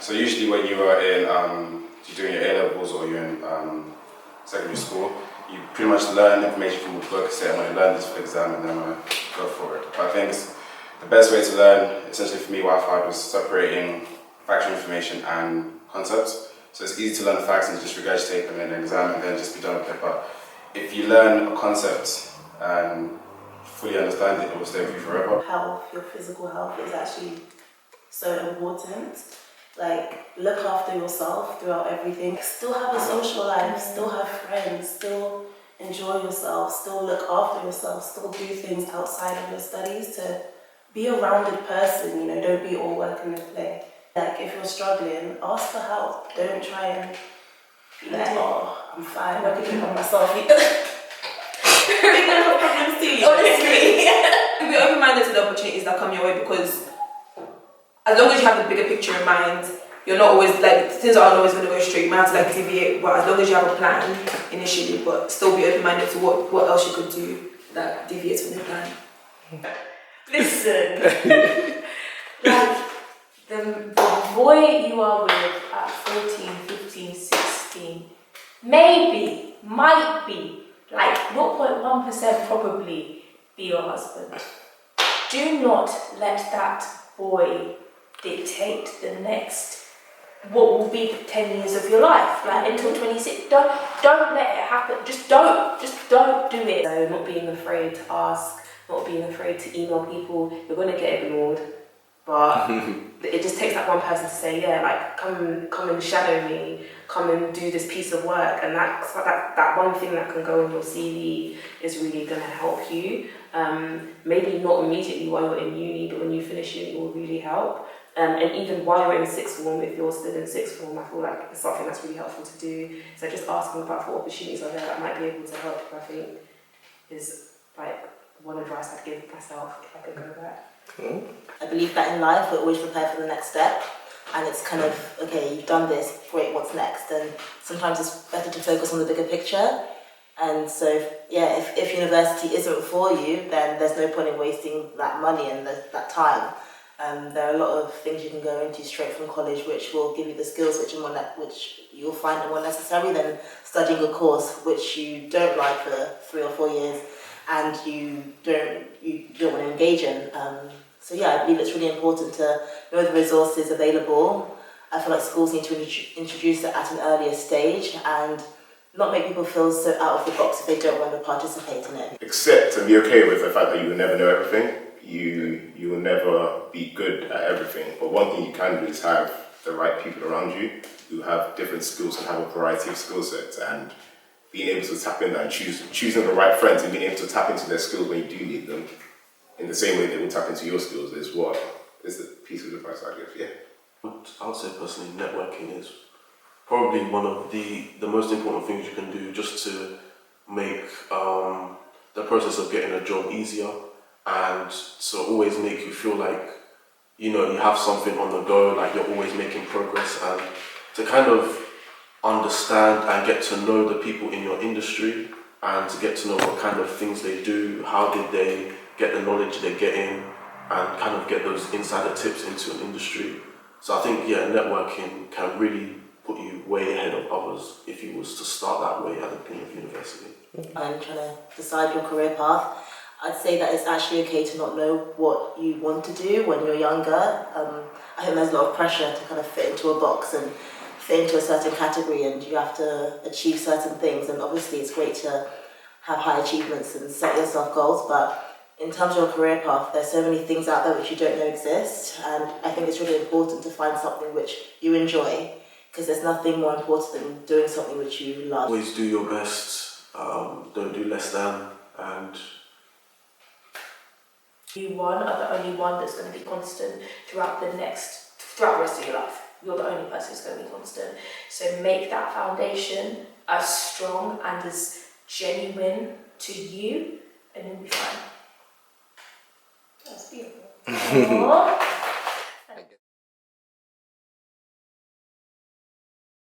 So usually when you are in, you're doing your A-levels or you're in secondary school, you pretty much learn information from the book, say I'm going to learn this for the exam and then I'm going to go for it. But I think the best way to learn, essentially for me, what I found was separating factual information and concepts. So it's easy to learn the facts and just regurgitate them in an exam and then just be done with it. But if you learn a concept and fully understand it, it will stay with you forever. Health, your physical health is actually so important. Like, look after yourself throughout everything. Still have a social life, still have friends, still enjoy yourself, still look after yourself, still do things outside of your studies to be a rounded person, you know, don't be all work and play. Like, if you're struggling, ask for help. Don't try and be like, oh, I'm fine, I can do it on myself. Honestly, be open-minded to the opportunities that come your way, because as long as you have the bigger picture in mind, you're not always, like, things aren't always going to go straight. You might have to, like, deviate, but as long as you have a plan initially, but still be open-minded to what else you could do that deviates from the plan. Listen, like, the boy you are with at 14, 15, 16, might be, like 0.1% probably be your husband. Do not let that boy dictate the next, what will be 10 years of your life, like until 26. Don't let it happen. Just don't do it. So not being afraid to ask, not being afraid to email people. You're going to get ignored, but it just takes that one person to say, yeah, like, come and shadow me, come and do this piece of work, and that one thing that can go on your CV is really going to help you. Maybe not immediately while you're in uni, but when you finish uni, it will really help. And even while you're in sixth form, if you're still in sixth form, I feel like it's something that's really helpful to do. So just asking about what opportunities are there that might be able to help, I think, is like one advice I'd give myself if I could go back. I believe that in life we're always prepared for the next step, and it's kind of, okay, you've done this, great, what's next? And sometimes it's better to focus on the bigger picture. And so, yeah, if university isn't for you, then there's no point in wasting that money and that time. There are a lot of things you can go into straight from college which will give you the skills which you'll find are more necessary than studying a course which you don't like for 3 or 4 years and you don't want to engage in. So yeah, I believe it's really important to know the resources available. I feel like schools need to introduce it at an earlier stage and not make people feel so out of the box if they don't want to participate in it. Accept and be okay with the fact that you will never know everything. You will never be good at everything. But one thing you can do is have the right people around you who have different skills and have a variety of skill sets, and being able to tap in and choosing the right friends and being able to tap into their skills when you do need them in the same way they will tap into your skills is the piece of advice I give, yeah. I would say personally, networking is probably one of the most important things you can do just to make the process of getting a job easier, and to always make you feel like, you know, you have something on the go, like you're always making progress, and to kind of understand and get to know the people in your industry and to get to know what kind of things they do, how did they get the knowledge they're getting, and kind of get those insider tips into an industry. So I think, yeah, networking can really put you way ahead of others if you was to start that way at the beginning of university. And trying to decide your career path, I'd say that it's actually okay to not know what you want to do when you're younger. I think there's a lot of pressure to kind of fit into a box and fit into a certain category, and you have to achieve certain things, and obviously it's great to have high achievements and set yourself goals, but in terms of your career path, there's so many things out there which you don't know exist, and I think it's really important to find something which you enjoy, because there's nothing more important than doing something which you love. Always do your best, don't do less than, and You are the only one that's going to be constant throughout the rest of your life. You're the only person who's going to be constant. So make that foundation as strong and as genuine to you, and you'll be fine. That's beautiful.